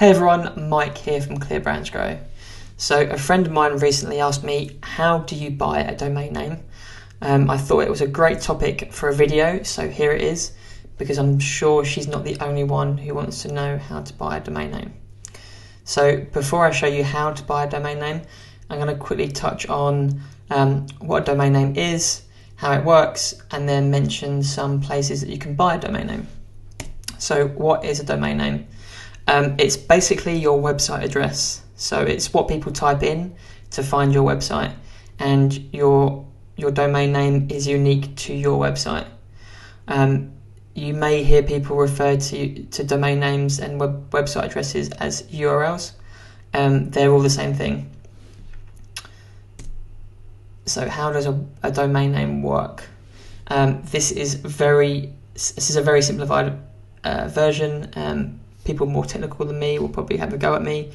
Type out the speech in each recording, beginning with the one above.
Hey everyone, Mike here from Clear Brands Grow. So a friend of mine recently asked me, how do you buy a domain name? I thought it was a great topic for a video, so here it is, because I'm sure she's not the only one who wants to know how to buy a domain name. So before I show you how to buy a domain name, I'm going to quickly touch on what a domain name is, how it works, and then mention some places that you can buy a domain name. So what is a domain name? It's basically your website address. So it's what people type in to find your website, and your domain name is unique to your website. You may hear people refer to domain names and website addresses as URLs. They're all the same thing. So how does a domain name work? This is a very simplified version. People more technical than me will probably have a go at me,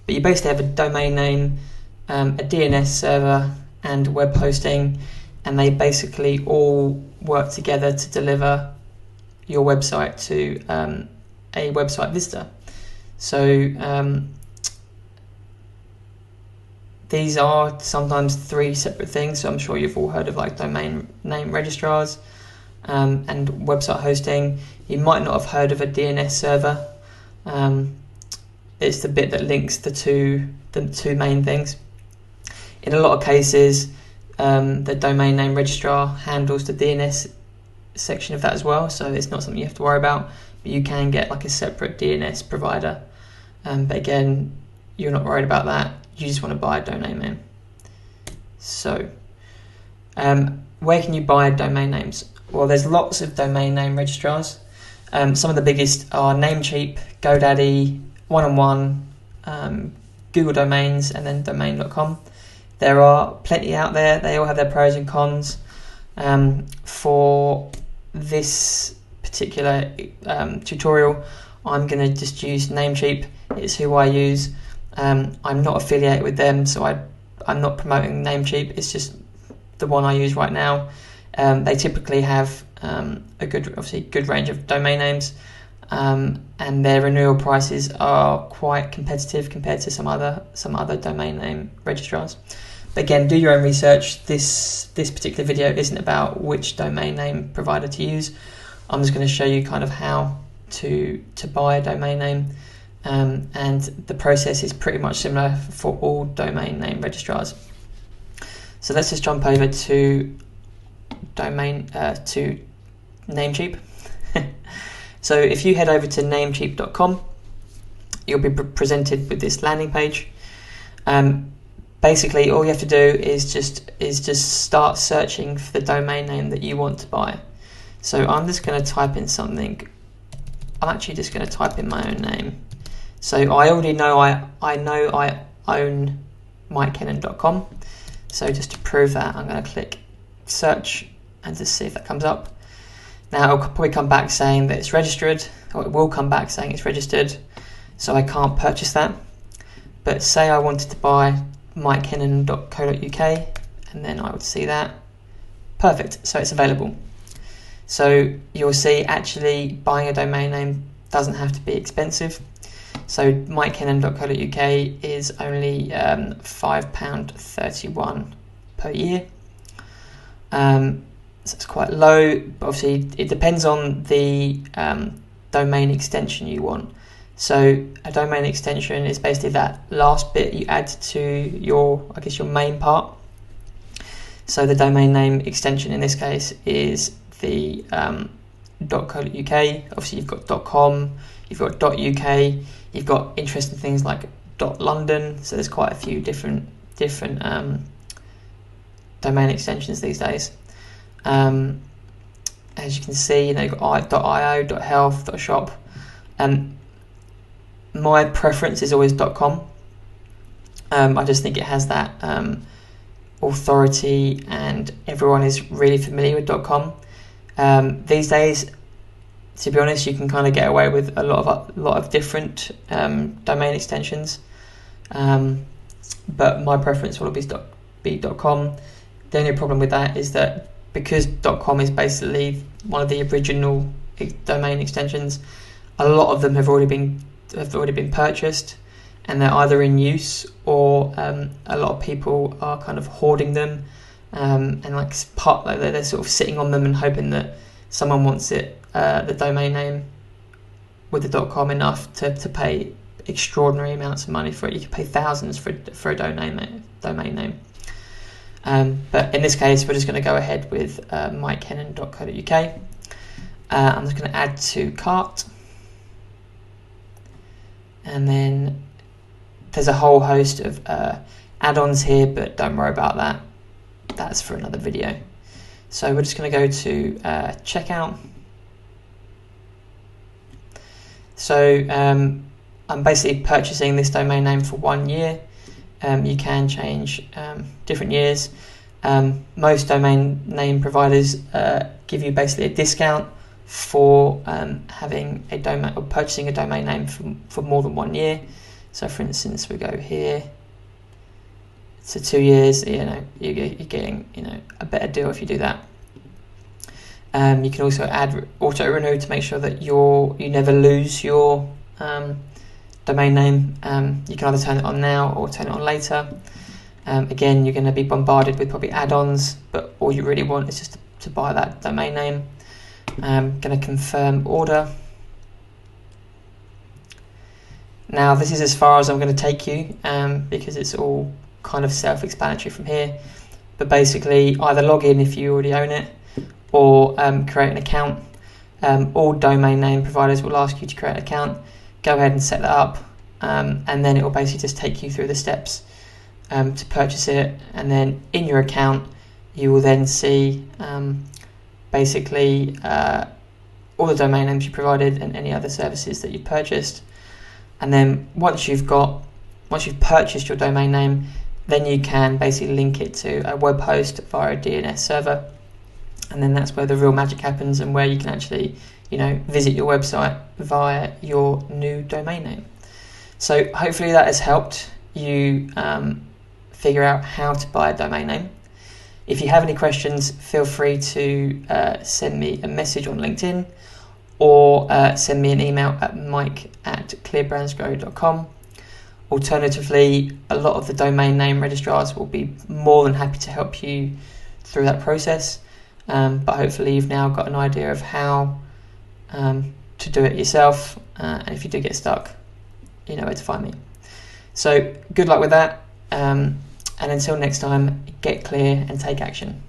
but you basically have a domain name, a DNS server, and web hosting, and they basically all work together to deliver your website to a website visitor. So these are sometimes three separate things. So I'm sure you've all heard of like domain name registrars and website hosting. You might not have heard of a DNS server. It's the bit that links the two main things. In a lot of cases, the domain name registrar handles the DNS section of that as well, so it's not something you have to worry about, but you can get like a separate DNS provider. But again, you're not worried about that, you just want to buy a domain name. So where can you buy domain names? Well, there's lots of domain name registrars. Some of the biggest are Namecheap, GoDaddy, 1&1, Google Domains, and then domain.com. There are plenty out there. They all have their pros and cons. For this particular tutorial, I'm going to just use Namecheap. It's who I use. I'm not affiliated with them, so I'm not promoting Namecheap. It's just the one I use right now. They typically have a good range of domain names, and their renewal prices are quite competitive compared to some other domain name registrars. But again, do your own research. This particular video isn't about which domain name provider to use. I'm just going to show you kind of how to buy a domain name, and the process is pretty much similar for all domain name registrars. So let's just jump over to Namecheap. So if you head over to namecheap.com, you'll be presented with this landing page. Basically, all you have to do is just start searching for the domain name that you want to buy. So I'm just going to type in something. I'm actually just going to type in my own name. So I already know I own mikekennan.com. So just to prove that, I'm going to click search and just see if that comes up. Now it'll probably come back saying that it's registered, or it will come back saying it's registered, so I can't purchase that. But say I wanted to buy mikekennan.co.uk, and then I would see that. Perfect, so it's available. So you'll see actually buying a domain name doesn't have to be expensive. So mikekennan.co.uk is only £5.31 per year. So it's quite low, but obviously it depends on the domain extension you want. So a domain extension is basically that last bit you add to your main part. So the domain name extension in this case is the .co.uk. Obviously you've got .com, you've got .uk, you've got interesting things like .london. So there's quite a few different domain extensions these days. As you can see, you've got .io, .health, .shop. My preference is always .com. I just think it has that authority, and everyone is really familiar with .com. These days, to be honest, you can kind of get away with a lot of different domain extensions, but my preference will always be .com. The only problem with that is that because .com is basically one of the original domain extensions, a lot of them have already been have already been purchased, and they're either in use or a lot of people are kind of hoarding them, and they're sort of sitting on them and hoping that someone wants it, the domain name with the .com enough to pay extraordinary amounts of money for it. You could pay thousands for a domain name. But in this case, we're just going to go ahead with mikehennon.co.uk. I'm just going to add to cart, and then there's a whole host of add-ons here, but don't worry about that. That's for another video. So we're just going to go to checkout. So I'm basically purchasing this domain name for 1 year. You can change different years. Most domain name providers give you basically a discount for having a domain or purchasing a domain name for more than 1 year. So for instance, we go here to 2 years. You're getting a better deal if you do that. You can also add auto renew to make sure that you never lose your domain name. You can either turn it on now or turn it on later. Again, you're going to be bombarded with probably add-ons, but all you really want is just to buy that domain name. I'm going to confirm order. Now this is as far as I'm going to take you, because it's all kind of self-explanatory from here. But basically, either log in if you already own it, or create an account. All domain name providers will ask you to create an account. Go ahead and set that up, and then it will basically just take you through the steps to purchase it. And then in your account, you will then see basically all the domain names you provided and any other services that you purchased. And then once you've purchased your domain name, then you can basically link it to a web host via a DNS server. And then that's where the real magic happens, and where you can actually, visit your website via your new domain name. So hopefully that has helped you figure out how to buy a domain name. If you have any questions, feel free to send me a message on LinkedIn, or send me an email at mike@clearbrandsgrow.com. Alternatively, a lot of the domain name registrars will be more than happy to help you through that process. But hopefully you've now got an idea of how to do it yourself, and if you do get stuck, you know where to find me. So good luck with that, and until next time, get clear and take action.